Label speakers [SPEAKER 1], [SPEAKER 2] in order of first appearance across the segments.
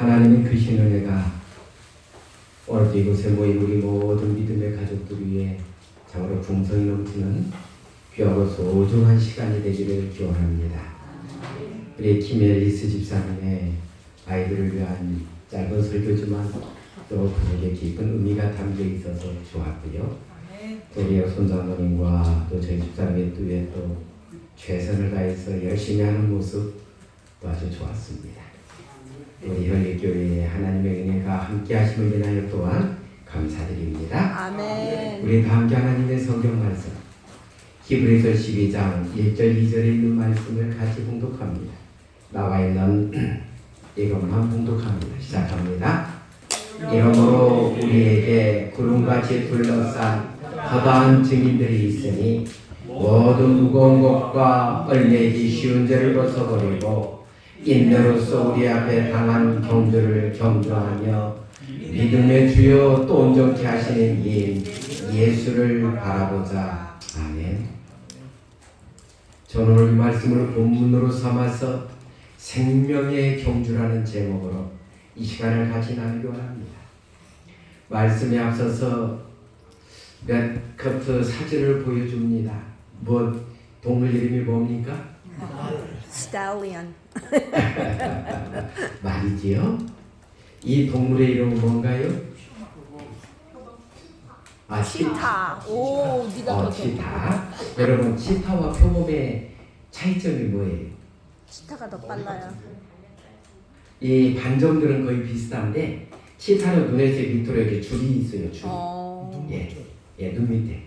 [SPEAKER 1] 하나님의 크신 은혜가 오늘도 이곳에 모인 우리 모든 믿음의 가족들 위해 참으로 풍성이 넘치는 귀하고 소중한 시간이 되기를 기원합니다. 우리 김엘리스 집사님의 아이들을 위한 짧은 설교지만 또 그에게 깊은 의미가 담겨 있어서 좋았고요. 우리 손자모님과 또 저희 집사님의 뒤에 또 최선을 다해서 열심히 하는 모습 또 아주 좋았습니다. 우리 현리교회에 하나님의 은혜가 함께 하심을 인하여 또한 감사드립니다.
[SPEAKER 2] 아멘.
[SPEAKER 1] 우리 다 함께 하나님의 성경 말씀 히브리서 12장 1절 2절에 있는 말씀을 같이 봉독합니다. 나와 있는 이것만 봉독합니다. 시작합니다. 이러므로 우리에게 구름같이 둘러싼 허다한 증인들이 있으니 모든 무거운 것과 얼매기 쉬운 죄를 벗어버리고 인내로서 우리 앞에 당한 경주를 경주하며 믿음의 주요 또 온전케 하시는 이인 예수를 바라보자. 아멘. 저는 오늘 이 말씀을 본문으로 삼아서 생명의 경주라는 제목으로 이 시간을 같이 나누려고 합니다. 말씀에 앞서서 몇 커트 사진을 보여줍니다. 동물 이름이 뭡니까?
[SPEAKER 2] 스탈리언.
[SPEAKER 1] 말이지요. 이 동물의 이름은 뭔가요?
[SPEAKER 2] 치타. 오, 네가 더
[SPEAKER 1] 치타. 여러분, 치타와 표범의 차이점이 뭐예요?
[SPEAKER 2] 치타가 더 빨라요.
[SPEAKER 1] 이 반점들은 거의 비슷한데 치타는 눈에서 밑으로 이렇게 줄이 있어요. 줄이. 눈 밑에.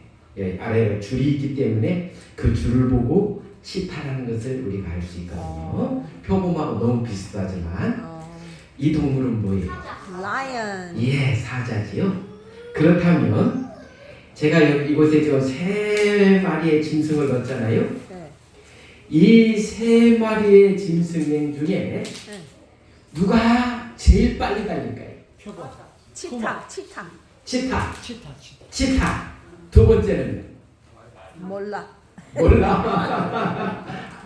[SPEAKER 1] 아래에 줄이 있기 때문에 그 줄을 보고 치타라는 것을 우리가 알 수 있거든요. 표범하고 너무 비슷하지만 이 동물은 뭐예요?
[SPEAKER 2] 라이언.
[SPEAKER 1] 예, 사자지요. 그렇다면 제가 이곳에 지금 3마리의 짐승을 넣었잖아요.
[SPEAKER 2] 네.
[SPEAKER 1] 이 3마리의 짐승 중에 누가 제일 빨리 달릴까요?
[SPEAKER 3] 표범.
[SPEAKER 2] 치타.
[SPEAKER 1] 치타. 두 번째는
[SPEAKER 2] 몰라.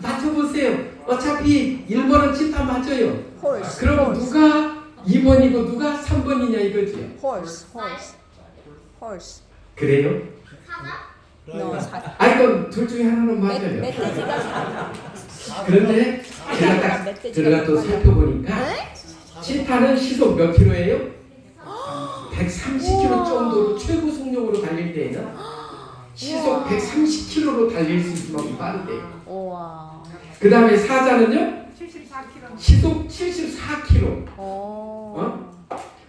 [SPEAKER 1] 맞춰보세요. 어차피 1번은 치타 맞아요.
[SPEAKER 2] 홀스.
[SPEAKER 1] 그럼 누가 2번이고 누가 3번이냐 이거지요.
[SPEAKER 2] 홀스.
[SPEAKER 1] 그래요?
[SPEAKER 2] 사자.
[SPEAKER 1] 그럼 둘 중에 하나는 맞아요.
[SPEAKER 2] 멧돼지가 사자.
[SPEAKER 1] 그런데 제가 딱 들어가 또 살펴보니까 치타는 시속 몇 킬로예요? 130km 정도로 최고 속력으로 달릴 때에는 시속 130km로 달릴 수 있을 만큼 빠르대요.
[SPEAKER 2] 우와.
[SPEAKER 1] 그 다음에 사자는요? 74km. 시속 74km.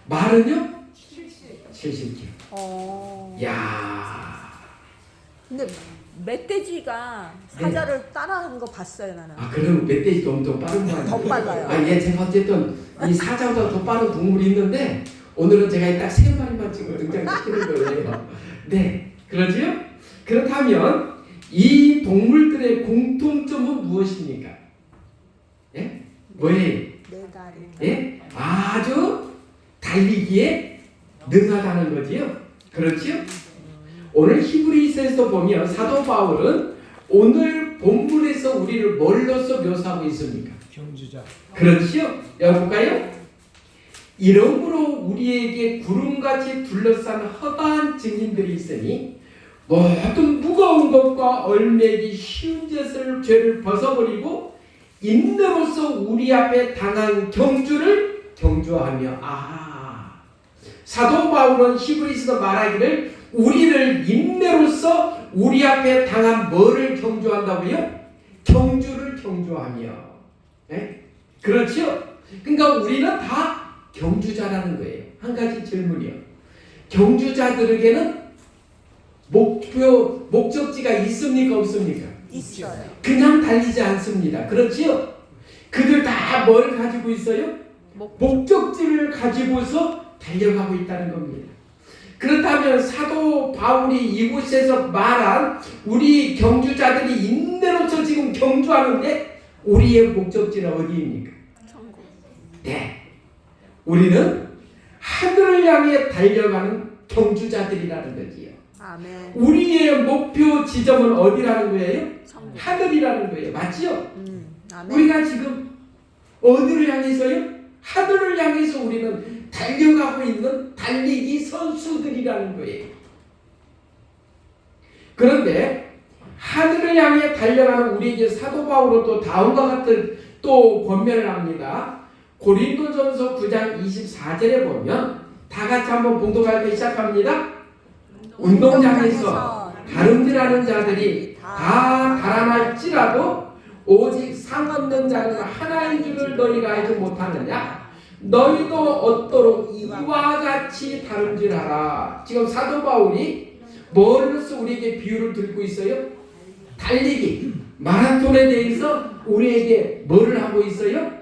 [SPEAKER 1] 말은요? 70km. 야.
[SPEAKER 2] 근데 멧돼지가 사자를 따라하는 거 봤어요 나는.
[SPEAKER 1] 그럼 멧돼지도 엄청 빠른 거 아니에요?
[SPEAKER 2] 더 빨라요.
[SPEAKER 1] 예, 제가 어쨌든 이 사자보다 더 빠른 동물이 있는데 오늘은 제가 딱 3마리만 지금 등장시키는 거예요. 네, 그러지요? 그렇다면 이 동물들의 공통점은 무엇입니까? 예? 뭐예요?
[SPEAKER 2] 네 다리.
[SPEAKER 1] 예? 아주 달리기에 능하다는 거지요. 그렇지요? 오늘 히브리서에서 보면 사도 바울은 오늘 본문에서 우리를 뭘로써 묘사하고 있습니까?
[SPEAKER 3] 경주자.
[SPEAKER 1] 그렇지요? 여기 볼까요? 이러므로 우리에게 구름같이 둘러싼 허다한 증인들이 있으니 모든 무거운 것과 얼매기 쉬운 죄를 벗어버리고 인내로서 우리 앞에 당한 경주를 경주하며 사도 바울은 히브리서에서 말하기를 우리를 인내로서 우리 앞에 당한 뭐를 경주한다고요? 경주를 경주하며. 네? 그렇죠? 그러니까 우리는 다 경주자라는 거예요. 한 가지 질문이요. 경주자들에게는 목적지가 있습니까? 없습니까?
[SPEAKER 2] 있어요.
[SPEAKER 1] 그냥 달리지 않습니다. 그렇지요? 그들 다 뭘 가지고 있어요? 목적지를 가지고서 달려가고 있다는 겁니다. 그렇다면 사도 바울이 이곳에서 말한 우리 경주자들이 인내로서 지금 경주하는데 우리의 목적지는 어디입니까?
[SPEAKER 2] 천국.
[SPEAKER 1] 네. 우리는 하늘을 향해 달려가는 경주자들이라는 거지요.
[SPEAKER 2] 아멘.
[SPEAKER 1] 우리의 목표 지점은 어디라는 거예요?
[SPEAKER 2] 천국.
[SPEAKER 1] 하늘이라는 거예요. 맞지요?
[SPEAKER 2] 아멘.
[SPEAKER 1] 우리가 지금 어디를 향해서요? 하늘을 향해서 우리는 달려가고 있는 달리기 선수들이라는 거예요. 그런데 하늘을 향해 달려가는 우리에게 사도 바울은 또 다음과 같은 또 권면을 합니다. 고린도전서 9장 24절에 보면 다 같이 한번 봉독하기 시작합니다. 운동장에서 다름질하는 자들이 다 달아날지라도 오직 상 얻는 자는 하나인 줄을 너희가 알지 못하느냐? 너희도 얻도록 이와 같이 다름질하라. 지금 사도 바울이 뭘로서 우리에게 비유를 들고 있어요? 달리기, 마라톤에 대해서 우리에게 뭐를 하고 있어요?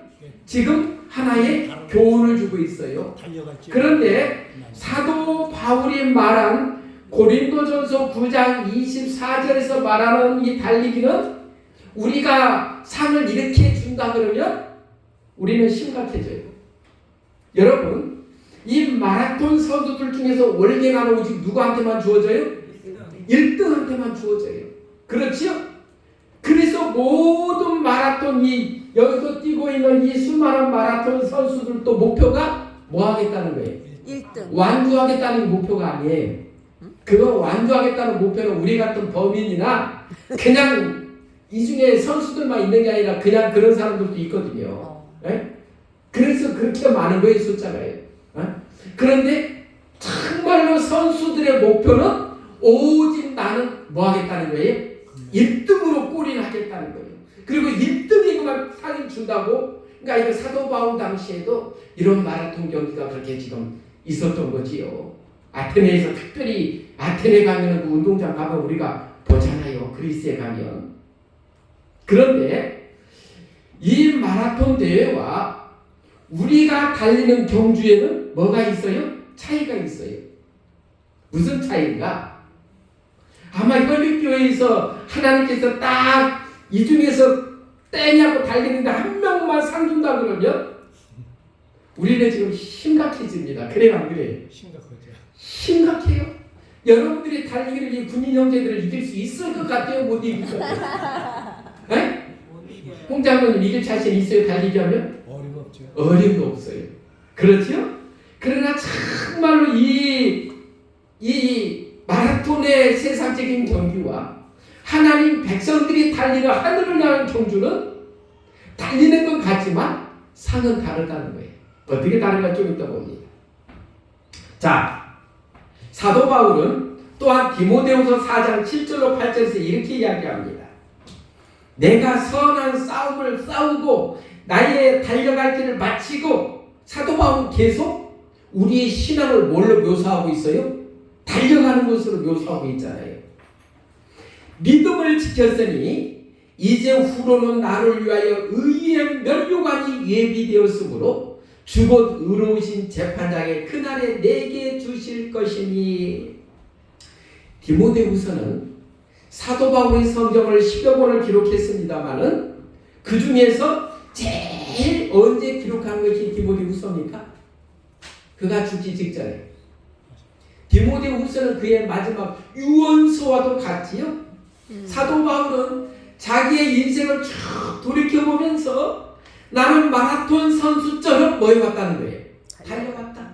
[SPEAKER 1] 지금 하나의 교훈을 주고 있어요. 그런데 사도 바울이 말한 고린도전서 9장 24절에서 말하는 이 달리기는 우리가 상을 이렇게 준다 그러면 우리는 심각해져요. 여러분, 이 마라톤 선수들 중에서 월계가는 오직 누구한테만 주어져요? 1등한테만 주어져요. 그렇지요? 그래서 모든 마라톤이 여기서 뛰고 있는 이 수많은 마라톤 선수들도 목표가 뭐 하겠다는 거예요?
[SPEAKER 2] 1등.
[SPEAKER 1] 완주하겠다는 목표가 아니에요. 그거 완주하겠다는 목표는 우리 같은 범인이나 그냥 이 중에 선수들만 있는 게 아니라 그냥 그런 사람들도 있거든요. 네? 그래서 그렇게 많은 거예요, 숫자가요. 그런데 정말로 선수들의 목표는 오직 나는 뭐 하겠다는 거예요? 1등으로 골인을 하겠다는 거예요. 그리고 1등이고만 상을 준다고. 그러니까 이거 사도 바울 당시에도 이런 마라톤 경기가 그렇게 지금 있었던 거지요. 아테네에서 특별히 아테네 가면 그 운동장 가면 우리가 보잖아요. 그리스에 가면. 그런데 이 마라톤 대회와 우리가 달리는 경주에는 뭐가 있어요? 차이가 있어요. 무슨 차이인가? 아마 혈육교회에서 하나님께서 딱 이 중에서 땡하고 달리는데 한 명만 상 준다 그러면 우리는 지금 심각해집니다. 그래요, 안 그래요? 심각해요. 여러분들이 달리기를 이 군인 형제들을 이길 수 있을 것 같아요? 못 이길 것 같아요? 네? 홍장로님 이길 자신 있어요? 달리기 하면?
[SPEAKER 3] 어림없죠.
[SPEAKER 1] 어림도 없어요. 그렇죠? 그러나 정말로 이 마라톤의 세상적인 경기와 하나님 백성들이 달리는 하늘을 향한 경주는 달리는 것 같지만 상은 다르다는 거예요. 어떻게 다른가 좀 이따 봅니다. 자, 사도 바울은 또한 디모데후서 4장 7절로 8절에서 이렇게 이야기합니다. 내가 선한 싸움을 싸우고 나의 달려갈 길을 마치고. 사도 바울은 계속 우리의 신앙을 뭘로 묘사하고 있어요? 달려가는 것으로 묘사하고 있잖아요. 믿음을 지켰으니 이제 후로는 나를 위하여 의의 면류관이 예비되었으므로 주곧 의로우신 재판장의 그날에 내게 주실 것이니. 디모데후서는 사도 바울의 성경을 10여 권을 기록했습니다마는 그 중에서 제일 언제 기록한 것이 디모데후서입니까? 그가 죽기 직전에. 디모데후서는 그의 마지막 유언서와도 같지요. 사도 바울은 자기의 인생을 쭉 돌이켜보면서 나는 마라톤 선수처럼 뭐 해왔다는 거예요? 달려왔다.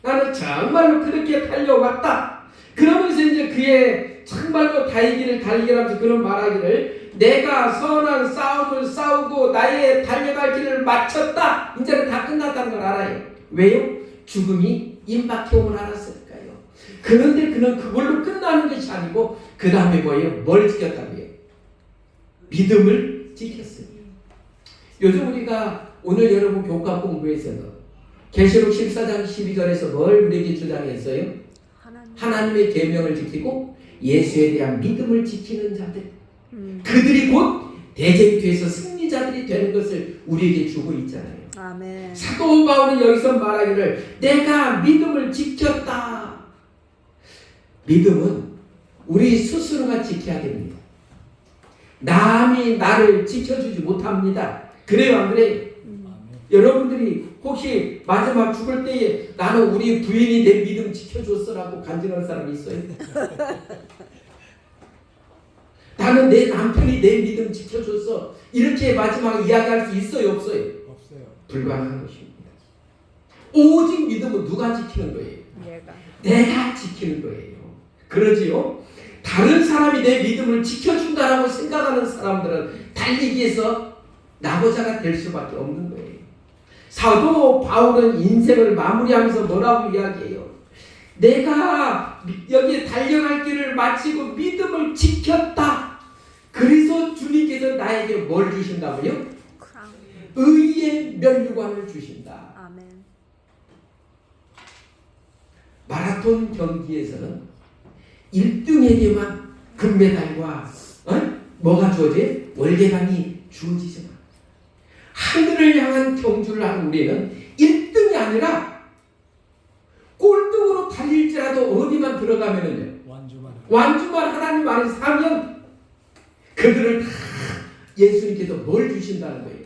[SPEAKER 1] 나는 정말로 그렇게 달려왔다. 그러면서 이제 그의 정말로 달리기라면서 그런 말하기를 내가 선한 싸움을 싸우고 나의 달려갈 길을 마쳤다. 이제는 다 끝났다는 걸 알아요. 왜요? 죽음이 임박해옴을 알았으니까요. 그런데 그는 그걸로 끝나는 것이 아니고 그 다음에 뭐예요? 뭘 지켰다고요? 믿음을 지켰어요. 요즘 우리가 오늘 여러분 교과 공부에서는 계시록 14장 12절에서 뭘 우리에게 주장했어요? 하나님의 계명을 지키고 예수에 대한 믿음을 지키는 자들. 그들이 곧 대쟁투에서 승리자들이 되는 것을 우리에게 주고 있잖아요.
[SPEAKER 2] 아멘.
[SPEAKER 1] 사도 바울은 여기서 말하기를 내가 믿음을 지켰다. 믿음은 우리 스스로가 지켜야 됩니다. 남이 나를 지켜주지 못합니다. 그래요, 안 그래요? 여러분들이 혹시 마지막 죽을 때에 나는 우리 부인이 내 믿음 지켜줬어라고 간증할 사람이 있어요? 나는 내 남편이 내 믿음 지켜줬어. 이렇게 마지막에 이야기할 수 있어요, 없어요?
[SPEAKER 3] 없어요.
[SPEAKER 1] 불가능한 것입니다. 오직 믿음은 누가 지키는 거예요? 내가 지키는 거예요. 그러지요? 다른 사람이 내 믿음을 지켜준다라고 생각하는 사람들은 달리기에서 낙오자가 될 수밖에 없는 거예요. 사도 바울은 인생을 마무리하면서 뭐라고 이야기해요? 내가 여기에 달려갈 길을 마치고 믿음을 지켰다. 그래서 주님께서 나에게 뭘 주신다고요? 의의 면류관을 주신다.
[SPEAKER 2] 아멘.
[SPEAKER 1] 마라톤 경기에서는 1등에게만 금메달과 뭐가 주어져요? 월계관이 주어지지만 하늘을 향한 경주를 하는 우리는 1등이 아니라 꼴등으로 달릴지라도 어디만 들어가면은요, 완주만 하나님 안에 사면 그들을 다 예수님께서 뭘 주신다는 거예요?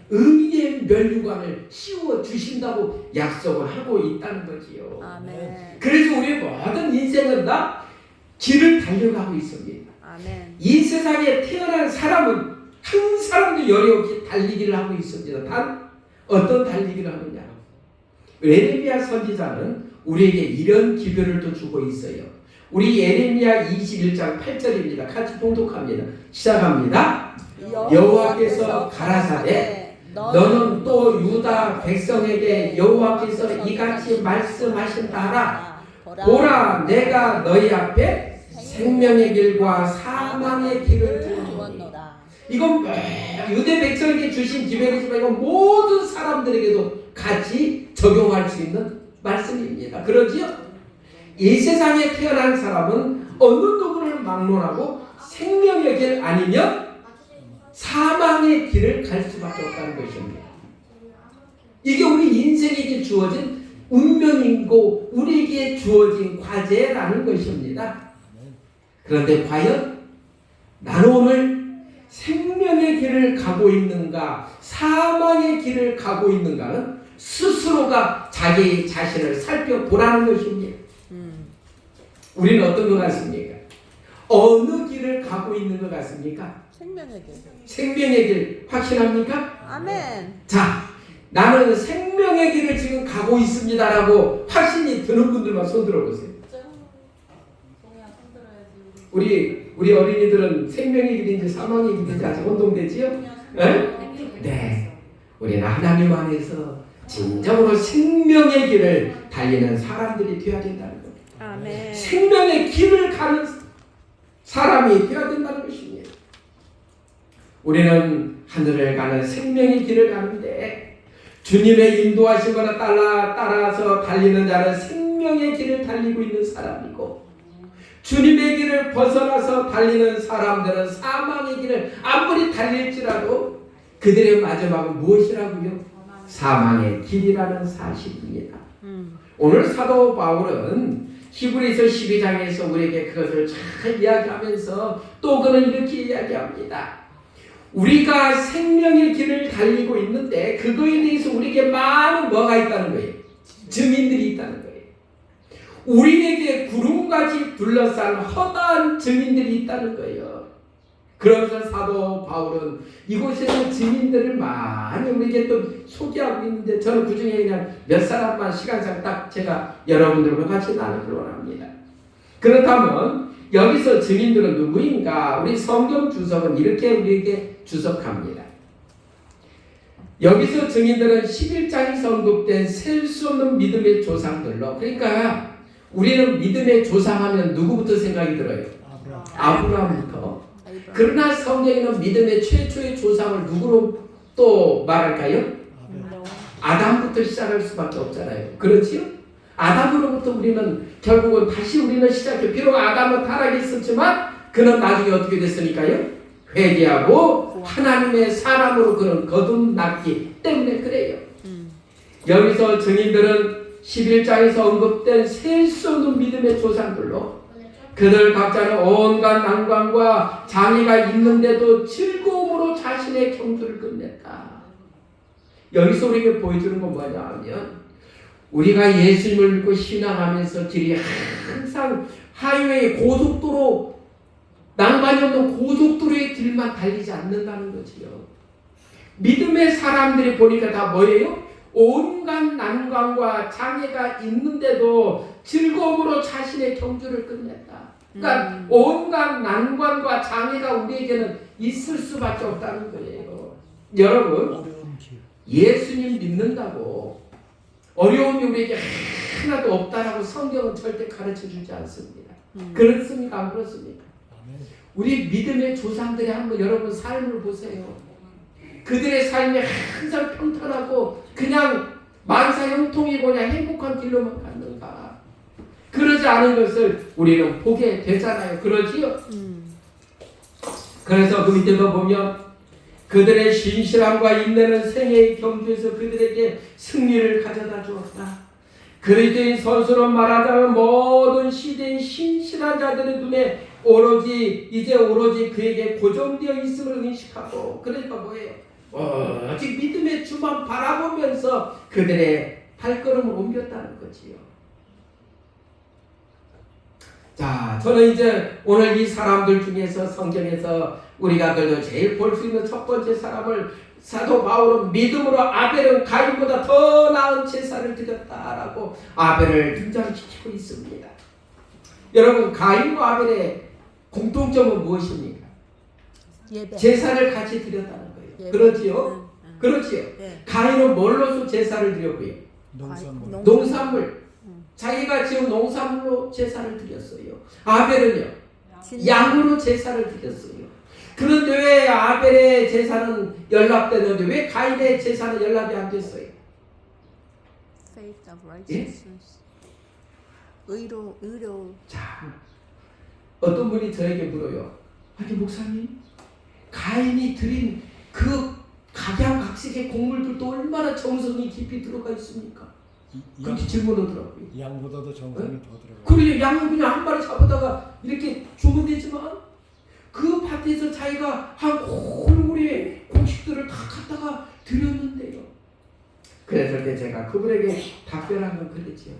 [SPEAKER 1] 의의 면류관을 씌워 주신다고 약속을 하고 있다는 거지요.
[SPEAKER 2] 아멘.
[SPEAKER 1] 그래서 우리의 모든 인생은 다 길을 달려가고 있습니다.
[SPEAKER 2] 아멘.
[SPEAKER 1] 이 세상에 태어난 사람은 한 사람도 여리 없이 달리기를 하고 있습니다. 단 어떤 달리기를 하느냐? 예레미야 선지자는 우리에게 이런 기별을 또 주고 있어요. 우리 예레미야 21장 8절입니다. 같이 봉독합니다. 시작합니다. 여호와께서 가라사대 너는 또 유다 백성에게 여호와께서 이같이 말씀하신다 하라. 보라, 내가 너희 앞에 생명의 길과 사망의 길을 두었노라. 이건 유대 백성에게 주신 기별이지만 이건 모든 사람들에게도 같이 적용할 수 있는 말씀입니다. 그러지요? 이 세상에 태어난 사람은 어느 누구를 막론하고 생명의 길 아니면 사망의 길을 갈 수밖에 없다는 것입니다. 이게 우리 인생에게 주어진 운명이고 우리에게 주어진 과제라는 것입니다. 그런데 과연 나는 오늘 생명의 길을 가고 있는가, 사망의 길을 가고 있는가는 스스로가 자기 자신을 살펴보라는 것입니다. 우리는 어떤 것 같습니까? 어느 길을 가고 있는 것 같습니까?
[SPEAKER 2] 생명의 길.
[SPEAKER 1] 생명의 길 확신합니까?
[SPEAKER 2] 아멘.
[SPEAKER 1] 자, 나는 생명의 길을 지금 가고 있습니다라고 확신이 드는 분들만 손 들어보세요. 우리 어린이들은 생명의 길인지 사망의 길인지 아직 혼동되지요? 네. 우리는 하나님 안에서 진정으로 생명의 길을 달리는 사람들이 되어야 된다는 겁니다.
[SPEAKER 2] 아멘.
[SPEAKER 1] 생명의 길을 가는 사람이 되어야 된다는 것입니다. 우리는 하늘을 가는 생명의 길을 가는데 주님의 인도하심을 따라서 달리는 자는 생명의 길을 달리고 있는 사람이고 주님의 길을 벗어나서 달리는 사람들은 사망의 길을 아무리 달릴지라도 그들의 마지막은 무엇이라고요? 사망의 길이라는 사실입니다. 오늘 사도 바울은 히브리서 12장에서 우리에게 그것을 잘 이야기하면서 또 그는 이렇게 이야기합니다. 우리가 생명의 길을 달리고 있는데 그거에 대해서 우리에게 많은 뭐가 있다는 거예요? 증인들이 있다는 거예요. 우리에게 구름같이 둘러싼 허다한 증인들이 있다는 거예요. 그러면서 사도 바울은 이곳에는 증인들을 많이 우리에게 또 소개하고 있는데 저는 그 중에 그냥 몇 사람만 시간상 딱 제가 여러분들과 같이 나누기를 원합니다. 그렇다면 여기서 증인들은 누구인가? 우리 성경 주석은 이렇게 우리에게 주석합니다. 여기서 증인들은 11장에서 언급된 셀 수 없는 믿음의 조상들로, 그러니까 우리는 믿음의 조상하면 누구부터 생각이 들어요? 아브라함부터. 그러나 성경에는 믿음의 최초의 조상을 누구로 또 말할까요? 아담부터 시작할 수밖에 없잖아요. 그렇지요? 아담으로부터 우리는 결국은 다시 우리는 시작해. 비록 아담은 타락했었지만 그는 나중에 어떻게 됐으니까요? 회개하고 하나님의 사람으로 그는 거듭났기 때문에 그래요. 여기서 증인들은 11장에서 언급된 셀 수 없는 믿음의 조상들로 그들 각자는 온갖 난관과 장애가 있는데도 즐거움으로 자신의 경주를 끝냈다. 여기서 우리에게 보여주는 건 뭐냐 하면 우리가 예수님을 믿고 신앙하면서 길이 항상 하이웨이 고속도로 난관이 없는 고속도로의 길만 달리지 않는다는 거지요. 믿음의 사람들이 보니까 다 뭐예요? 온갖 난관과 장애가 있는데도 즐거움으로 자신의 경주를 끝냈다. 그러니까 온갖 난관과 장애가 우리에게는 있을 수밖에 없다는 거예요. 여러분, 예수님 믿는다고 어려움이 우리에게 하나도 없다라고 성경은 절대 가르쳐 주지 않습니다. 그렇습니까? 안 그렇습니까? 우리 믿음의 조상들이 한번 여러분 삶을 보세요. 그들의 삶이 항상 평탄하고 그냥 만사형통이고 그냥 행복한 길로만 갔는가? 그러지 않은 것을 우리는 보게 되잖아요. 그러지요? 그래서 그 밑에 보면 그들의 신실함과 인내는 생애의 경주에서 그들에게 승리를 가져다 주었다. 그리스도인 선수로 말하자면 모든 시대의 신실한 자들의 눈에 오로지 그에게 고정되어 있음을 인식하고, 그러니까 뭐예요? 오직 믿음의 주만 바라보면서 그들의 발걸음을 옮겼다는 거지요. 자, 저는 이제 오늘 이 사람들 중에서 성경에서 우리가 그래도 제일 볼 수 있는 첫 번째 사람을 사도 바울은 믿음으로 아벨은 가인보다 더 나은 제사를 드렸다라고 아벨을 등장시키고 있습니다. 여러분, 가인과 아벨의 공통점은 무엇입니까?
[SPEAKER 2] 예배.
[SPEAKER 1] 제사를 같이 드렸다는 거예요.
[SPEAKER 2] 예배.
[SPEAKER 1] 그렇지요? 그렇지요?
[SPEAKER 2] 네.
[SPEAKER 1] 가인은 뭘로서 제사를 드렸고요? 농산물. 자기가 지은 농산물로 제사를 드렸어요. 아벨은요? 양으로 제사를 드렸어요. 그런데 왜 아벨의 제사는 연락되는데 왜 가인의 제사는 연락이 안 됐어요?
[SPEAKER 2] Faith of righteousness. 의로.
[SPEAKER 1] 자, 어떤 분이 저에게 물어요. 아니 목사님, 가인이 드린 그 각양각색의 곡물들도 얼마나 정성이 깊이 들어가 있습니까? 그렇게 질문하더라고요.
[SPEAKER 3] 양보다도 정성이 더 들어가요.
[SPEAKER 1] 그러죠. 양은 그냥 한 마리 잡아다가 이렇게 주면 되지만 그 밭에서 자기가 한 골고루의 곡식들을 다 갖다가 드렸는데요. 그래서 때 제가 그분에게 답변한 건 그랬지요.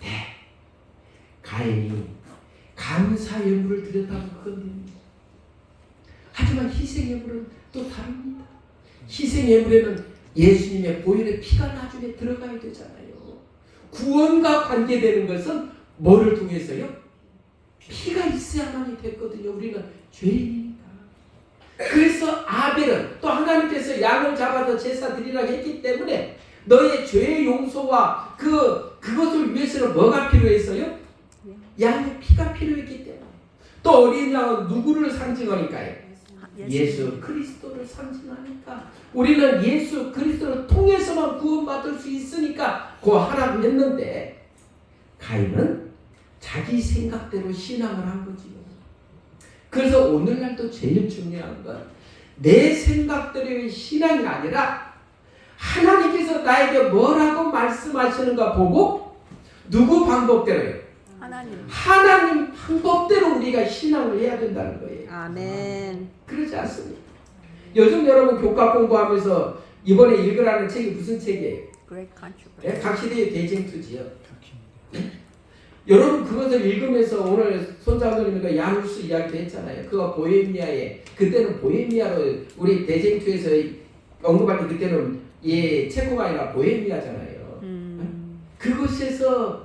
[SPEAKER 1] 네, 가인이 감사 예물을 드렸다는 그건 하지만 희생 예물은 또 다릅니다. 희생 예물에는 예수님의 보혈의 피가 나중에 들어가야 되잖아요. 구원과 관계되는 것은 뭐를 통해서요? 피가 있어야만이 됐거든요. 우리는 죄인이니까. 그래서 아벨은 또 하나님께서 양을 잡아서 제사 드리라고 했기 때문에 너의 죄의 용서와 그것을 위해서는 뭐가 필요했어요? 양의 피가 필요했기 때문에. 또 어린 양은 누구를 상징하니까요? 예수 그리스도를 상징하니까 우리는 예수 그리스도를 통해서만 구원받을 수 있으니까 그 하라고 했는데 가인은 자기 생각대로 신앙을 한 거지요. 그래서 오늘날도 제일 중요한 건 내 생각대로의 신앙이 아니라 하나님께서 나에게 뭐라고 말씀하시는가 보고 누구 방법대로요? 하나님 방법대로 우리가 신앙을 해야 된다는 거예요.
[SPEAKER 2] 아멘.
[SPEAKER 1] 그렇지 않습니까? 요즘 여러분 교과 공부하면서 이번에 읽으라는 책이 무슨 책이에요?
[SPEAKER 2] Great Controversy.
[SPEAKER 1] 네? 각 시대의 대쟁투지요. 여러분 그것을 읽으면서 오늘 손장로님과 야누스 이야기도 했잖아요. 그거 보헤미아에 그때는 보헤미아로 우리 대쟁투에서 언급할 때 그때는 체코가 아니라 보헤미아잖아요. 그곳에서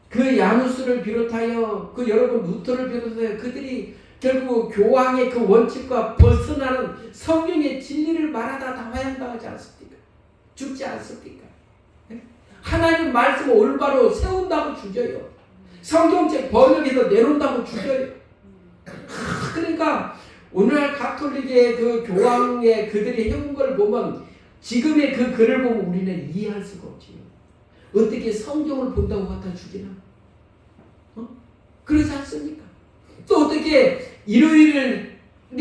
[SPEAKER 1] 그 야누스를 비롯하여 그 여러분 루터를 비롯하여 그들이 결국 교황의 그 원칙과 벗어나는 성경의 진리를 말하다 다 화양당하지 않습니까? 죽지 않습니까? 하나님 말씀을 올바로 세운다고 죽여요. 성경책 번역해서 내놓는다고 죽여요. 그러니까 오늘날 가톨릭의 그 교황의 그들이 해온 걸 보면 지금의 그 글을 보면 우리는 이해할 수가 없지요. 어떻게 성경을 본다고 갖다 죽이나? 그렇지 않습니까? 또 어떻게 일요일이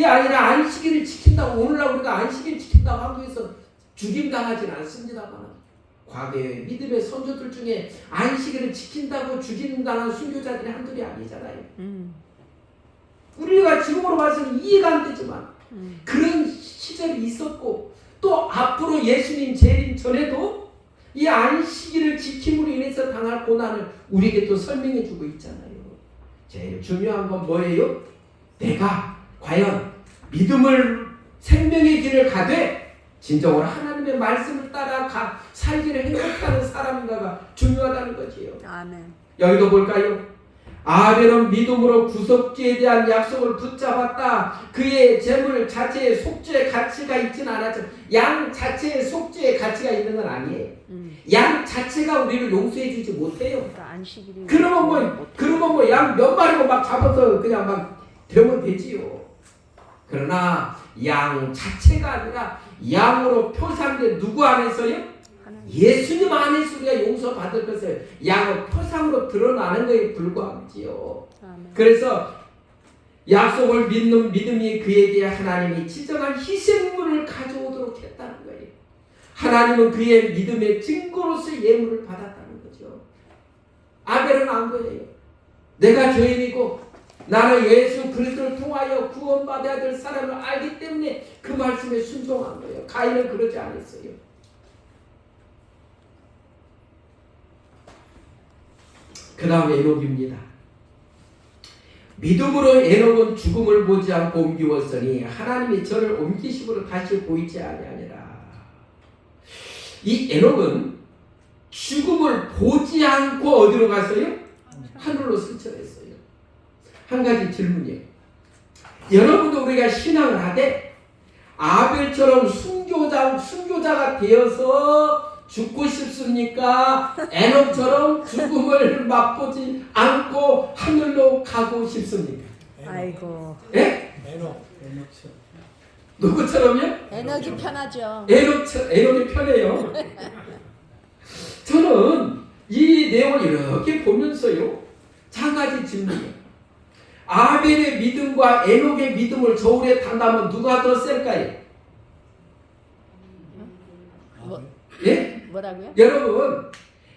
[SPEAKER 1] 아니라 안식일을 지킨다고 오늘날 우리가 안식일 지킨다고 한국에서 죽임당하지는 않습니다만 과거의 믿음의 선조들 중에 안식일을 지킨다고 죽임당한 순교자들이 한둘이 아니잖아요. 우리가 지금으로 봐서는 이해가 안 되지만 그런 시절이 있었고 또 앞으로 예수님 재림 전에도 이 안식일을 지킴으로 인해서 당할 고난을 우리에게 또 설명해 주고 있잖아요. 제일 중요한 건 뭐예요? 내가 과연 믿음을 생명의 길을 가되 진정으로 하나님 하나님의 말씀을 따라 살기를 행복하는 사람인가가 중요하다는 거지요.
[SPEAKER 2] 아멘.
[SPEAKER 1] 여기도 볼까요? 아벨은 믿음으로 구속죄에 대한 약속을 붙잡았다. 그의 재물 자체에 속죄의 가치가 있지는 않았죠. 양 자체에 속죄의 가치가 있는 건 아니에요. 양 자체가 우리를 용서해 주지 못해요.
[SPEAKER 2] 그러니까 안식일이
[SPEAKER 1] 그러면 뭐 양 몇 마리고 막 잡아서 그냥 막 되면 되지요. 그러나 양 자체가 아니라 양으로 표상된 누구 안에서요? 예수님 안에서 우리가 용서받을 것을 양의 표상으로 드러나는 것에 불과하지요. 그래서 약속을 믿는 믿음이 그에게 하나님이 지정한 희생물을 가져오도록 했다는 거예요. 하나님은 그의 믿음의 증거로서 예물을 받았다는 거죠. 아벨은 안 거예요. 내가 죄인이고 나는 예수 그리스도를 통하여 구원받아야 될 사람을 알기 때문에 그 말씀에 순종한 거예요. 가인은 그러지 않았어요. 그 다음에 에녹입니다. 믿음으로 에녹은 죽음을 보지 않고 옮기웠으니 하나님이 저를 옮기심으로 다시 보이지 아니하니라. 이 에녹은 죽음을 보지 않고 어디로 갔어요? 하늘로 승천했어요. 한 가지 질문이에요. 여러분도 우리가 신앙을 하되 아벨처럼 순교자가 되어서 죽고 싶습니까? 에녹처럼 죽음을 맛보지 않고 하늘로 가고 싶습니까?
[SPEAKER 2] 아이고.
[SPEAKER 1] 예?
[SPEAKER 3] 에녹처럼.
[SPEAKER 1] 누구처럼요?
[SPEAKER 2] 에녹이 편하죠.
[SPEAKER 1] 에녹이 편해요. 저는 이 내용을 이렇게 보면서요, 한 가지 질문이에요. 아벨의 믿음과 에녹의 믿음을 저울에 단다면 누가 더 셀까요? 예?
[SPEAKER 2] 뭐라고요?
[SPEAKER 1] 여러분,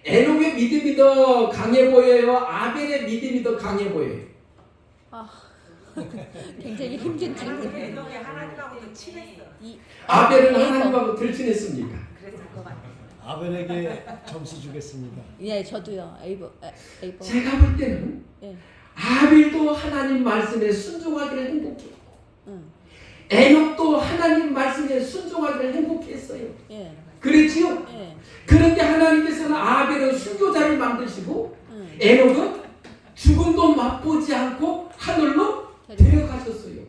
[SPEAKER 1] 에녹의 믿음이 더 강해 보여요? 아벨의 믿음이 더 강해 보여요?
[SPEAKER 2] 굉장히 힘든 질문.
[SPEAKER 4] 에녹이 하나님하고 더 친했어.
[SPEAKER 1] 아벨은 하나님하고 덜 친했습니까?
[SPEAKER 4] 그랬을 것 같아.
[SPEAKER 3] 아벨에게 점수 주겠습니다.
[SPEAKER 2] 예, 저도요. 에이버.
[SPEAKER 1] 제가 볼 때는
[SPEAKER 2] 예.
[SPEAKER 1] 아벨도 하나님 말씀에 순종하기를 행복했고
[SPEAKER 2] 응.
[SPEAKER 1] 에녹도 하나님 말씀에 순종하기를 행복했어요.
[SPEAKER 2] 예.
[SPEAKER 1] 그렇지요?
[SPEAKER 2] 예.
[SPEAKER 1] 그런데 하나님께서는 아벨은 순교자를 만드시고
[SPEAKER 2] 응.
[SPEAKER 1] 에녹은 죽음도 맛보지 않고 하늘로 데려가셨어요.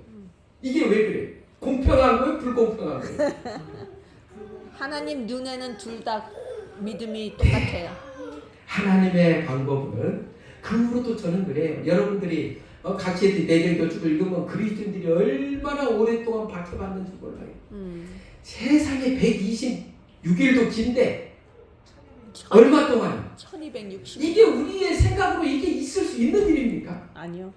[SPEAKER 1] 이게 왜 그래요? 공평한 거예요? 불공평한 거예요?
[SPEAKER 2] 하나님 눈에는 둘 다 믿음이 똑같아요.
[SPEAKER 1] 하나님의 방법은 그 후로도 저는 그래요. 여러분들이 같이 내전교축을 읽으면 그리스도인들이 얼마나 오랫동안 박해받는지 몰라요. 세상에 126일도 긴데 얼마 동안?
[SPEAKER 2] 1260.
[SPEAKER 1] 이게 우리의 생각으로 이게 있을 수 있는 일입니까?
[SPEAKER 2] 아니요.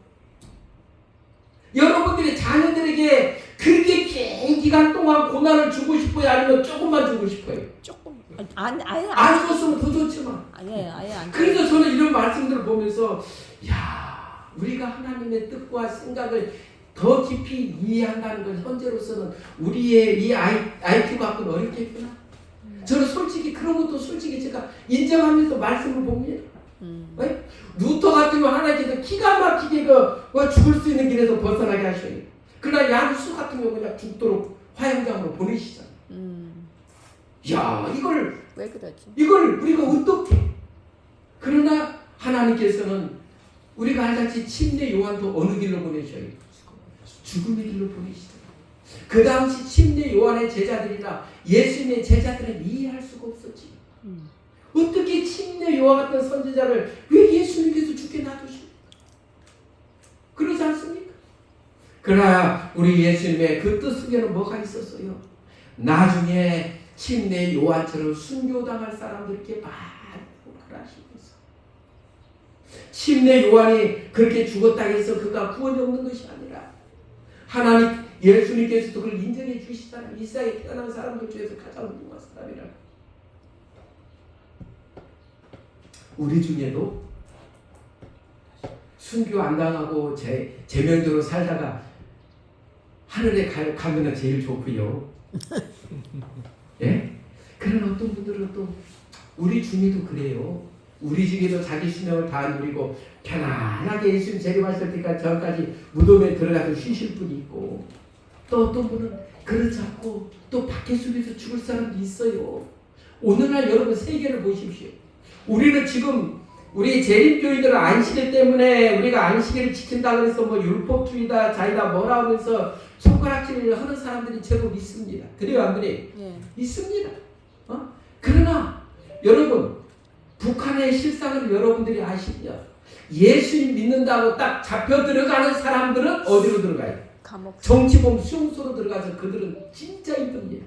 [SPEAKER 1] 여러분들의 자녀들에게 그렇게 긴 기간 동안 고난을 주고 싶어요? 아니면 조금만 주고 싶어요?
[SPEAKER 2] 조금 아예
[SPEAKER 1] 안 줬으면 더 좋지만.
[SPEAKER 2] 아예 안.
[SPEAKER 1] 그래서 저는 이런 말씀들을 보면서 야, 우리가 하나님의 뜻과 생각을 더 깊이 이해한다는 건 현재로서는 우리의 이 IQ 갖고는 어렵겠구나. 저는 솔직히 그런 것도 솔직히 제가 인정하면서 말씀을 봅니다. 루터 같으면 하나님께서 기가 막히게 죽을 수 있는 길에서 벗어나게 하셔요. 그러나 양수 같은 경우 그냥 죽도록 화영장으로 보내시잖아요. 야,
[SPEAKER 2] 왜 그러지?
[SPEAKER 1] 이걸 우리가 어떻게? 그러나 하나님께서는 우리가 알다시피 침례 요한도 어느 길로 보내셔요? 죽음의 길로 보내시잖아요. 그 당시 침례 요한의 제자들이나 예수님의 제자들은 이해할 수가 없었지. 어떻게 침례 요한 같은 선지자를 왜 예수님께서 죽게 놔두십니까? 그러지 않습니까? 그러나 우리 예수님의 그 뜻 속에는 뭐가 있었어요? 나중에 침례 요한처럼 순교당할 사람들께 많고 하시면서 침례 요한이 그렇게 죽었다고 해서 그가 구원이 없는 것이 아니라 하나님 예수님께서도 그걸 인정해 주시잖아요. 이 세상에 태어난 사람들 중에서 가장 훌륭한 사람이라. 우리 중에도 순교 안 당하고 제명적으로 살다가 하늘에 가면은 제일 좋고요. 예? 그런 어떤 분들은 또 우리 중에도 그래요. 우리 중에도 자기 수명을 다 누리고 편안하게 예수님 재림하실 때까지 전까지 무덤에 들어가서 쉬실 분이 있고 또 어떤 분은 그렇지 않고 또 밖에 속에서 죽을 사람도 있어요. 오늘날 여러분 세계를 보십시오. 우리는 지금 우리 재림교인들은 안식일 때문에 우리가 안식일을 지킨다 그래서 뭐 율법주의다 자이다 뭐라 하면서 손가락질을 하는 사람들이 제법 있습니다. 그래요 안 그래요?
[SPEAKER 2] 예.
[SPEAKER 1] 있습니다. 그러나 여러분 북한의 실상을 여러분들이 아시죠? 예수님 믿는다고 딱 잡혀 들어가는 사람들은 어디로 들어가요?
[SPEAKER 2] 감옥.
[SPEAKER 1] 정치범 수용소로 들어가서 그들은 진짜 힘듭니다.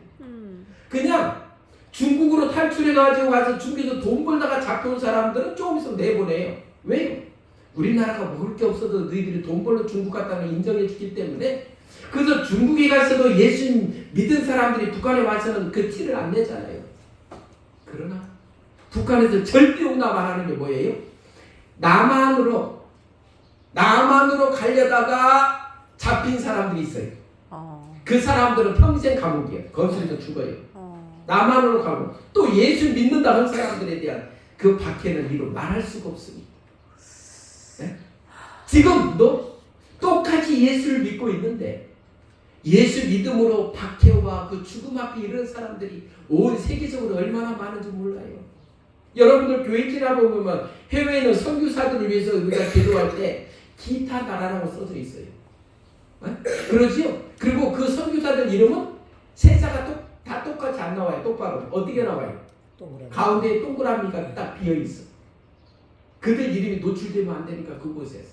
[SPEAKER 1] 그냥 중국으로 탈출해가지고 가서 중국에서 돈 벌다가 잡혀온 사람들은 조금 있으면 내보내요. 왜요? 우리나라가 먹을 게 없어도 너희들이 돈 벌러 중국 갔다는 걸 인정해 주기 때문에 그래서 중국에 가서도 예수님 믿은 사람들이 북한에 와서는 그 티를 안 내잖아요. 그러나 북한에서 절대 용납 안 하는 게 뭐예요? 남한으로 가려다가 잡힌 사람들이 있어요. 그 사람들은 평생 감옥이에요. 거기서 죽어요. 남한으로 가고 또 예수 믿는다 하는 사람들에 대한 그 박해는 이루 말할 수가 없습니다. 네? 지금도 똑같이 예수를 믿고 있는데 예수 믿음으로 박해와 그 죽음 앞에 이런 사람들이 온 세계적으로 얼마나 많은지 몰라요. 여러분들 교회 지나보면 해외에는 선교사들을 위해서 우리가 기도할 때 기타 나라라고 써져 있어요. 네? 그러지요? 그리고 그 선교사들 이름은 세자가 다 똑같이 안 나와요. 똑바로. 어떻게 나와요?
[SPEAKER 3] 동그라미.
[SPEAKER 1] 가운데에 동그라미가 딱 비어있어. 그들 이름이 노출되면 안 되니까 그곳에서.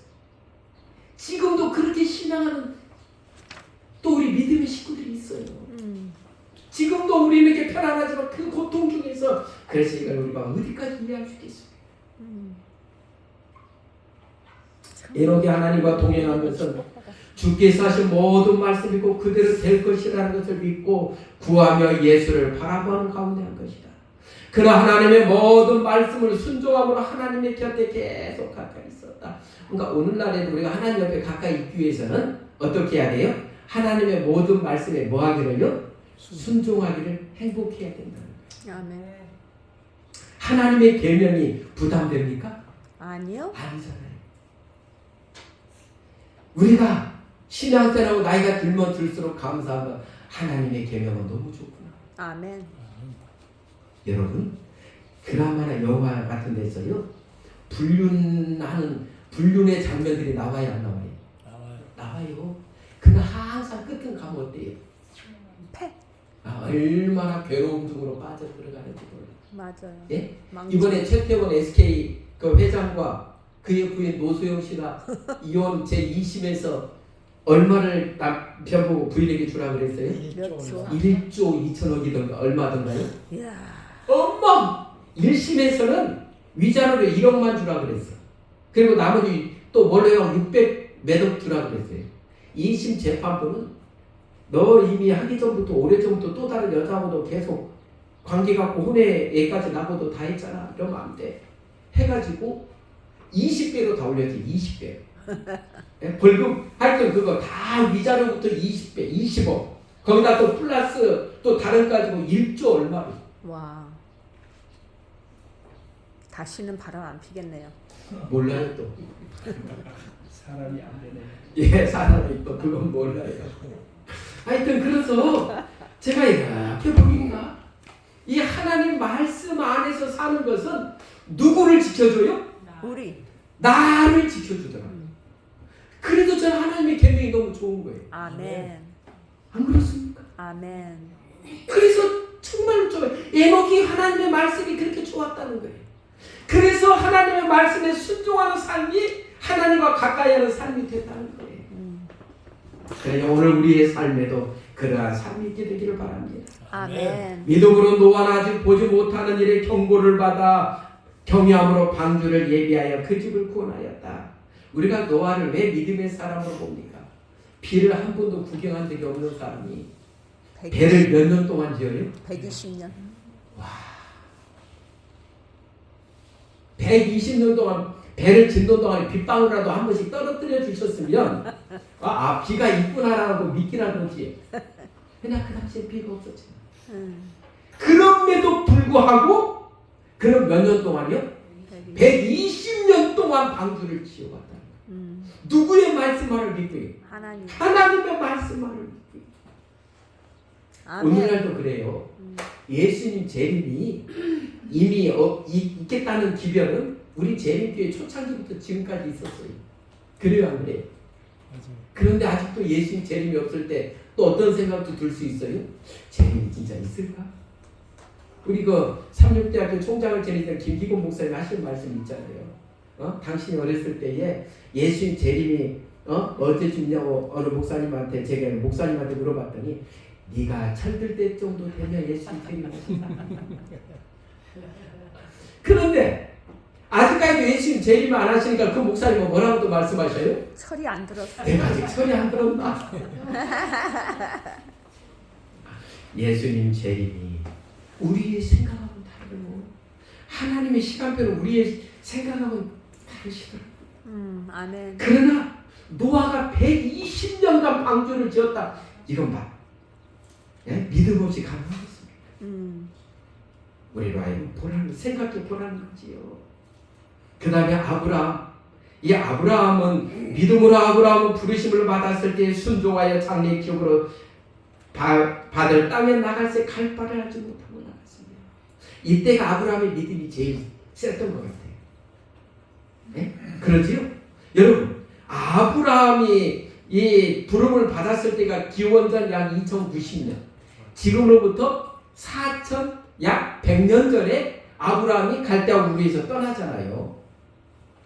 [SPEAKER 1] 지금도 그렇게 신앙하는 또 우리 믿음의 식구들이 있어요. 지금도 우리에게 편안하지만 그 고통 중에서 그래서 이걸 우리가 어디까지 이해할 수 있겠어요? 에녹이 하나님과 동행하면서 주께서 하신 모든 말씀 믿고 그대로 될 것이라는 것을 믿고 구하며 예수를 바라보는 가운데 한 것이다. 그러나 하나님의 모든 말씀을 순종함으로 하나님의 곁에 계속 가까이 있었다. 그러니까 오늘날에도 우리가 하나님 옆에 가까이 있기 위해서는 어떻게 해야 돼요? 하나님의 모든 말씀에 뭐 하기를요? 순종하기를 행복해야 된다는 거예요.
[SPEAKER 2] 아멘.
[SPEAKER 1] 하나님의 계명이 부담됩니까?
[SPEAKER 2] 아니요.
[SPEAKER 1] 아니잖아요. 우리가 신앙생활하고 나이가 들면 들수록 감사한 건 하나님의 계명은 너무 좋구나.
[SPEAKER 2] 아멘.
[SPEAKER 1] 여러분 드라마나 영화 같은 데서요 불륜의 장면들이 나와요 안 나와요? 나와요. 그러나 항상 끝은 가면 어때요?
[SPEAKER 2] 패.
[SPEAKER 1] 얼마나 괴로움 중으로 빠져 들어가는지 몰라요.
[SPEAKER 2] 맞아요.
[SPEAKER 1] 예?
[SPEAKER 2] 망치.
[SPEAKER 1] 이번에 최태원 SK 그 회장과 그의 부인 노소영 씨가 이혼 제2심에서 얼마를 남편보고 부인에게 주라 그랬어요?
[SPEAKER 2] 몇 조?
[SPEAKER 1] 1조 2천억이던가 얼마던가요?
[SPEAKER 2] 이야.
[SPEAKER 1] 엄마! 1심에서는 위자료로 1억만 주라 그랬어. 그리고 나머지 또 뭘로요? 600 몇억 주라 그랬어요. 2심 재판부는 너 이미 하기 전부터 오래전부터 또 다른 여자하고도 계속 관계 갖고 혼외애까지 나고도 다 했잖아. 이러면 안 돼. 해가지고 20배로 다 올렸지. 20배. 예? 벌금 하여튼 그거 다 위자료부터 20배 20억 거기다 또 플러스 또 다른 가지고 1조 얼마로.
[SPEAKER 2] 와. 다시는 바람 안 피겠네요.
[SPEAKER 1] 몰라요 또.
[SPEAKER 3] 사람이 안 되네.
[SPEAKER 1] 예, 사람이 또 그건 몰라요. 하여튼 그래서 제가 이렇게 보니까 이 하나님 말씀 안에서 사는 것은 누구를 지켜줘요?
[SPEAKER 2] 우리.
[SPEAKER 1] 나를 지켜주더라. 그래도 저는 하나님의 계명이 너무 좋은 거예요.
[SPEAKER 2] 아멘.
[SPEAKER 1] 안 그렇습니까?
[SPEAKER 2] 아멘.
[SPEAKER 1] 그래서 정말 좋아요. 에녹이 하나님의 말씀이 그렇게 좋았다는 거예요. 그래서 하나님의 말씀에 순종하는 삶이 하나님과 가까이 하는 삶이 됐다는 거예요. 그래서 오늘 우리의 삶에도 그러한 삶이 있게 되기를 바랍니다.
[SPEAKER 2] 아멘.
[SPEAKER 1] 믿음으로 노아는 아직 보지 못하는 일에 경고를 받아 경외함으로 방주를 예비하여 그 집을 구원하였다. 우리가 노아를 왜 믿음의 사람으로 봅니까? 비를 한 번도 구경한 적이 없는 사람이 배를 몇 년 동안 지어요?
[SPEAKER 2] 120년.
[SPEAKER 1] 120년 동안 배를 짓는 동안에 빗방울이라도 한 번씩 떨어뜨려 주셨으면 비가 있구나라고 믿긴 하던지. 그냥 그 당시에 비가 없었잖아. 그럼에도 불구하고 그는 몇 년 동안이요? 120년 동안 방주를 지어왔다. 누구의 말씀만을 믿고요?
[SPEAKER 2] 하나님.
[SPEAKER 1] 하나님의 말씀만을 믿고요.
[SPEAKER 2] 아멘.
[SPEAKER 1] 오늘날도 그래요. 예수님 재림이 이미 있겠다는 기별은 우리 재림교회 초창기부터 지금까지 있었어요. 그래요, 안 그래요?
[SPEAKER 3] 맞아요.
[SPEAKER 1] 그런데 아직도 예수님 재림이 없을 때 또 어떤 생각도 들 수 있어요? 재림이 진짜 있을까? 우리 그 삼육대학교 총장을 지내던 김기곤 목사님 하신 말씀 있잖아요. 당신이 어렸을 때에 예수님 재림이 언제 죽냐고 어느 목사님한테 제가 목사님한테 물어봤더니 네가 철들 때 정도 되면 예수님 재림이 오신다. 그런데 아직까지도 예수님 재림 안 하시니까 그 목사님은 뭐라고 또 말씀하셔요?
[SPEAKER 2] 철이 안 들었어요.
[SPEAKER 1] 내가 아직 철이 안 들었나? 예수님 재림이 우리의 생각하고는 다르고 하나님의 시간표는 우리의 생각하고는 다르시더라고요.
[SPEAKER 2] 아멘.
[SPEAKER 1] 그러나 노아가 120년간 방주를 지었다. 이건 봐. 믿음 없이 가능하겠습니까? 우리로 하여금 보라는 생각해 보라는 거지요. 그 다음에 아브라함. 이 아브라함은 믿음으로 아브라함은 부르심을 받았을 때 순종하여 장래 기업으로 받을 땅에 나갈새 갈 바를 알지 못하고 나갔습니다. 이때가 아브라함의 믿음이 제일 셌던 것 같아요. 네? 그렇지요? 여러분, 아브라함이 이 부름을 받았을 때가 기원전 약 2090년. 지금으로부터 약 100년 전에 아브라함이 갈대아 우르에서 떠나잖아요.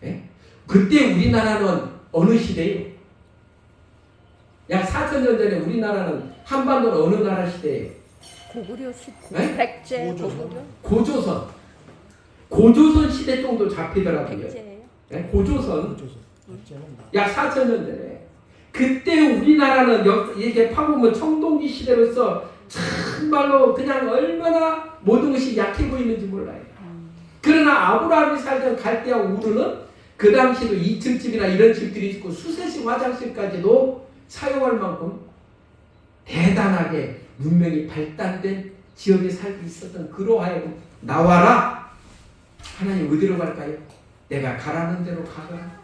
[SPEAKER 1] 네? 그때 우리나라는 어느 시대예요? 약 4,000년 전에 우리나라는 한반도는 어느 나라 시대예요?
[SPEAKER 2] 고구려 시대.
[SPEAKER 1] 네?
[SPEAKER 2] 백제
[SPEAKER 3] 고조선.
[SPEAKER 2] 고구려.
[SPEAKER 1] 고조선 시대 정도 잡히더라고요.
[SPEAKER 2] 백제예요.
[SPEAKER 1] 네? 고조선
[SPEAKER 3] 어쩌면
[SPEAKER 1] 약 4,000년 전에 그때 우리나라는 이렇게 파보면 청동기 시대로서 정말로 그냥 얼마나 모든 것이 약해 보이는지 몰라요. 그러나 아브라함이 살던 갈대아 우르는 그 당시도 2층 집이나 이런 집들이 있고 수세식 화장실까지도 사용할 만큼 대단하게 문명이 발달된 지역에 살고 있었던 그로하여금 나와라. 하나님 어디로 갈까요? 내가 가라는 대로 가거라.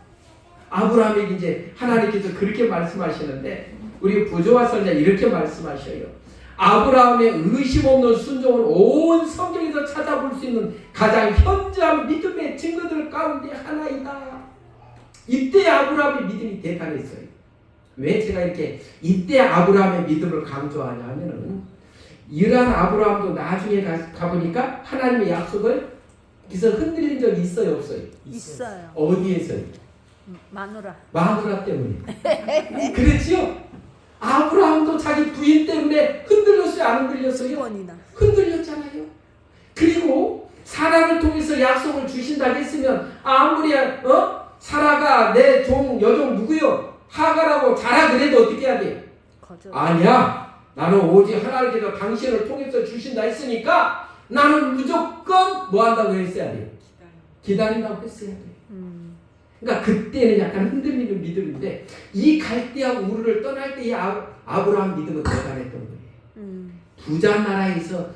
[SPEAKER 1] 아브라함에게 이제 하나님께서 그렇게 말씀하시는데 우리 부조와 선자 이렇게 말씀하셔요. 아브라함의 의심 없는 순종을 온 성경에서 찾아볼 수 있는 가장 현저한 믿음의 증거들 가운데 하나이다. 이때 아브라함의 믿음이 대단했어요. 왜 제가 이렇게 이때 아브라함의 믿음을 강조하냐 하면은 이러한 아브라함도 나중에 가보니까 하나님의 약속을 그래서 흔들린 적이 있어요, 없어요?
[SPEAKER 2] 있어요.
[SPEAKER 1] 어디에서요?
[SPEAKER 2] 마누라
[SPEAKER 1] 때문에. 그렇지요? 아브라함도 자기 부인 때문에 흔들렸어요, 안 흔들렸어요?
[SPEAKER 2] 2번이나.
[SPEAKER 1] 흔들렸잖아요. 그리고 사라를 통해서 약속을 주신다고 했으면 아무리 사라가 내 종 여종 누구요? 하가라고 자라 그래도 어떻게 해야 돼?
[SPEAKER 2] 거절.
[SPEAKER 1] 아니야. 나는 오직 하나님께서 당신을 통해서 주신다 했으니까 나는 무조건 뭐 한다고 했어야 돼? 기다린다고 했어야 돼. 그러니까 그때는 약간 흔들리는 믿음인데 이 갈대아 우르를 떠날 때 이 아브라함 믿음은 대단했던 거예요. 부자 나라에서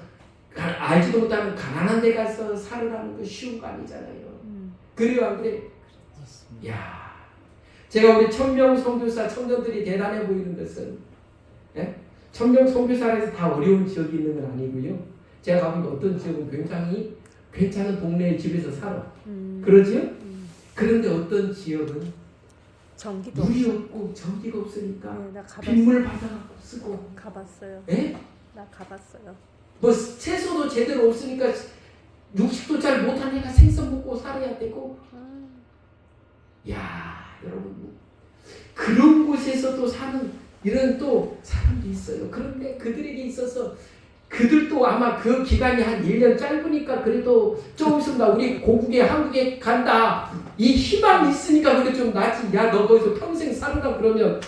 [SPEAKER 1] 알지도 못하는 가난한 데 가서 살으라는 거 쉬운 거 아니잖아요. 그래요, 안 그래? 야, 제가 우리 천명 선교사 청년들이 대단해 보이는 것은 천명 선교사에서 다 어려운 지역이 있는 건 아니고요. 제가 가보니까 어떤 지역은 굉장히 괜찮은 동네에 집에서 살아. 그러지요? 그런데 어떤 지역은
[SPEAKER 2] 전기도
[SPEAKER 1] 물이 없고 전기가 없으니까
[SPEAKER 2] 네, 나 가봤어요.
[SPEAKER 1] 빗물 받아갖고 쓰고
[SPEAKER 2] 가봤어요.
[SPEAKER 1] 예?
[SPEAKER 2] 나 가봤어요.
[SPEAKER 1] 뭐 채소도 제대로 없으니까 육식도 잘 못한 애가 생선 먹고 살아야 되고 야 여러분 그런 곳에서도 사는 이런 또 사람도 있어요. 그런데 그들에게 있어서 그들도 아마 그 기간이 한 1년 짧으니까 그래도 좀 있으면 나 우리 고국에 한국에 간다 이 희망이 있으니까 그래 좀 낫지. 야 너 거기서 평생 살으라 그러면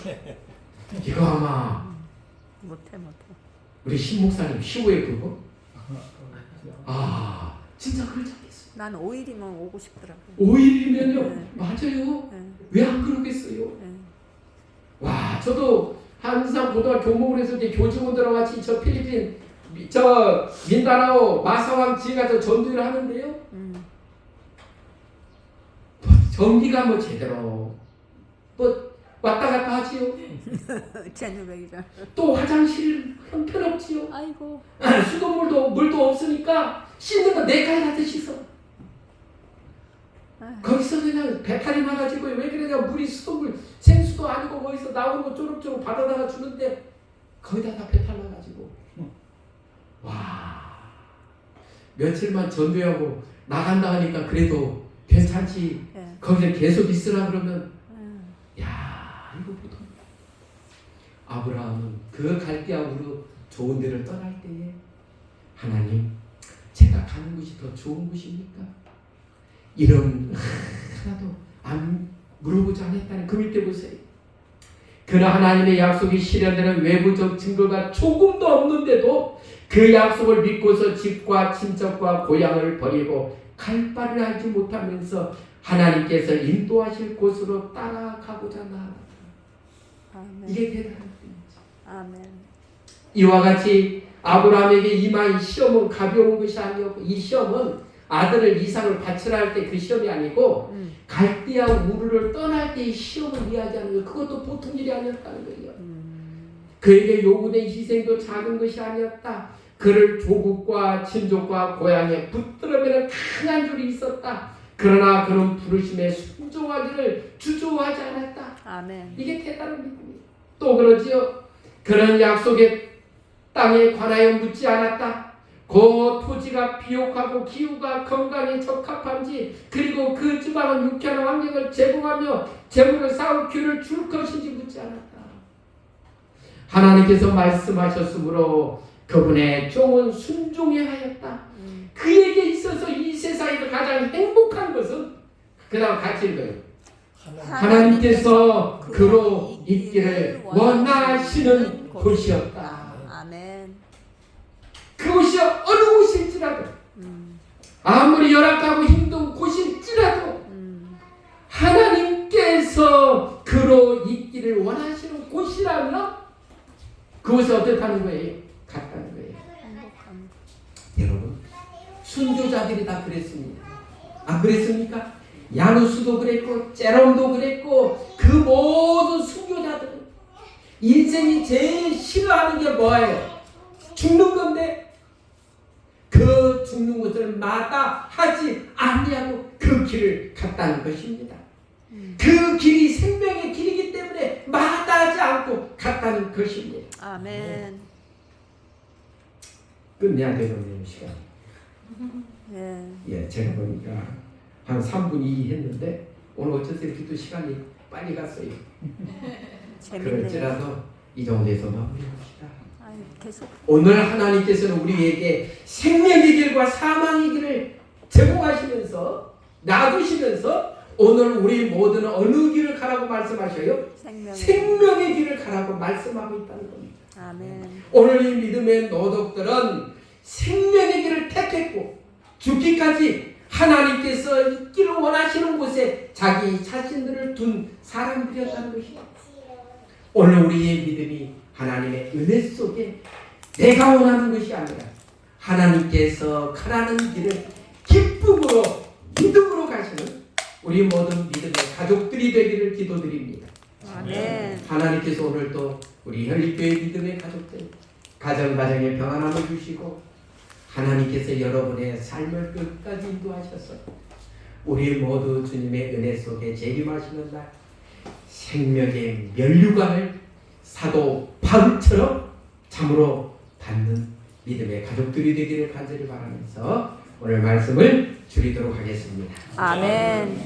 [SPEAKER 1] 이거 아마
[SPEAKER 2] 못해.
[SPEAKER 1] 우리 신 목사님 희우의 그거 아 진짜 그렇지 않겠어요?
[SPEAKER 2] 난 5일이면 오고 싶더라고요.
[SPEAKER 1] 5일이면요
[SPEAKER 2] 네.
[SPEAKER 1] 맞아요.
[SPEAKER 2] 네.
[SPEAKER 1] 왜 안 그러겠어요?
[SPEAKER 2] 네.
[SPEAKER 1] 와 저도 한산 고등학교 교목을 했을 때 교직원들과 같이 저 필리핀 저 민다나오 마사왕 지에 가서 전도를 하는데요. 전기가 뭐 제대로 뭐 왔다 갔다 하지요.
[SPEAKER 2] 제누백이죠.
[SPEAKER 1] 또 화장실 형편없지요.
[SPEAKER 2] 아이고.
[SPEAKER 1] 수돗물도 물도 없으니까 씻는 거 4칼 다 씻어.
[SPEAKER 2] 아휴.
[SPEAKER 1] 거기서 그냥 배탈이 나가지고 왜 그러냐, 물이 수돗물 생수도 아니고 거기서 나오는 거 쪼록쪼록 받아다가 주는데 거기다 다 배탈 나가지고 와, 며칠만 전도하고 나간다 하니까 그래도 괜찮지.
[SPEAKER 2] 예.
[SPEAKER 1] 거기서 계속 있으라 그러면
[SPEAKER 2] 예.
[SPEAKER 1] 야, 이거 보통 아브라함은 그 갈대아우로 좋은 데를 떠날 때에 하나님, 제가 가는 곳이 더 좋은 곳입니까? 이런 하나도 안 물어보지 않았다는 그 밑에 보세요. 그러나 하나님의 약속이 실현되는 외부적 증거가 조금도 없는데도 그 약속을 믿고서 집과 친척과 고향을 버리고 갈 바를 알지 못하면서 하나님께서 인도하실 곳으로 따라가고자 나아갔다.
[SPEAKER 2] 아멘.
[SPEAKER 1] 이게 대단한 일이죠.
[SPEAKER 2] 아멘.
[SPEAKER 1] 이와 같이 아브라함에게 임한 시험은 가벼운 것이 아니었고, 이 시험은 아들을 이삭을 바치라 할 때 그 시험이 아니고 갈대아 우르를 떠날 때의 시험을 이야기하는 거예요. 그것도 보통 일이 아니었다는 거예요. 그에게 요구된 희생도 작은 것이 아니었다. 그를 조국과 친족과 고향에 붙들어매는 강한 줄이 있었다. 그러나 그는 부르심에 순종하기를 주저하지 않았다.
[SPEAKER 2] 아멘.
[SPEAKER 1] 이게 대단한 믿음이에요. 또 그러지요. 그런 약속의 땅에 관하여 묻지 않았다. 그 토지가 비옥하고 기후가 건강에 적합한지, 그리고 그 지방은 유쾌한 환경을 제공하며 재물을 쌓을 기회를 줄 것인지 묻지 않았다. 하나님께서 말씀하셨으므로 그분의 종은 순종해 하였다. 그에게 있어서 이 세상에서 가장 행복한 것은, 그 다음 같이 읽어요. 하나님께서 그로 있기를 원하시는 곳이었다.
[SPEAKER 2] 아멘.
[SPEAKER 1] 그곳이 어느 곳일지라도, 아무리 열악하고 힘든 곳일지라도 하나님께서 그로 있기를 원하시는 곳이라면 그곳에 어떻다는 거예요? 갔다는 거예요.
[SPEAKER 2] 행복함.
[SPEAKER 1] 여러분, 순교자들이 다 그랬습니다. 안 그랬습니까? 야누스도 그랬고 제롬도 그랬고, 그 모든 순교자들은 인생이 제일 싫어하는 게 뭐예요? 죽는 건데 그 죽는 것을 마다하지 아니하고 그 길을 갔다는 것입니다. 그 길이 생명의 길이기 때문에 마다하지 않고 갔다는 것입니다.
[SPEAKER 2] 아멘.
[SPEAKER 1] 끝내야 되겠네요, 시간.
[SPEAKER 2] 예.
[SPEAKER 1] 예, 제가 보니까 한 3분 2 했는데 오늘 어째서 이렇게 또 시간이 빨리 갔어요.
[SPEAKER 2] 재밌네요.
[SPEAKER 1] 그럴지라도 이 정도에서 마무리합시다.
[SPEAKER 2] 아유, 계속.
[SPEAKER 1] 오늘 하나님께서는 우리에게 생명의 길과 사망의 길을 제공하시면서 놔두시면서 오늘 우리 모두는 어느 길을 가라고 말씀하셔요? 생명의 길을 가라고 말씀하고 있다는 겁니다.
[SPEAKER 2] 아멘.
[SPEAKER 1] 오늘 이 믿음의 노독들은 생명의 길을 택했고 죽기까지 하나님께서 있기를 원하시는 곳에 자기 자신들을 둔 사람들이었다는 것입니다. 오늘 우리의 믿음이 하나님의 은혜 속에 내가 원하는 것이 아니라 하나님께서 가라는 길을 기쁨으로 믿음으로 가시는 우리 모든 믿음의 가족들이 되기를 기도드립니다.
[SPEAKER 2] 아멘.
[SPEAKER 1] 하나님께서 오늘도 우리 현립교회 믿음의 가족들 가정에 평안함을 주시고 하나님께서 여러분의 삶을 끝까지 인도하셔서 우리 모두 주님의 은혜 속에 재림하시는 날 생명의 면류관을 사도 바울처럼 참으로 받는 믿음의 가족들이 되기를 간절히 바라면서 오늘 말씀을 줄이도록 하겠습니다.
[SPEAKER 2] 아멘.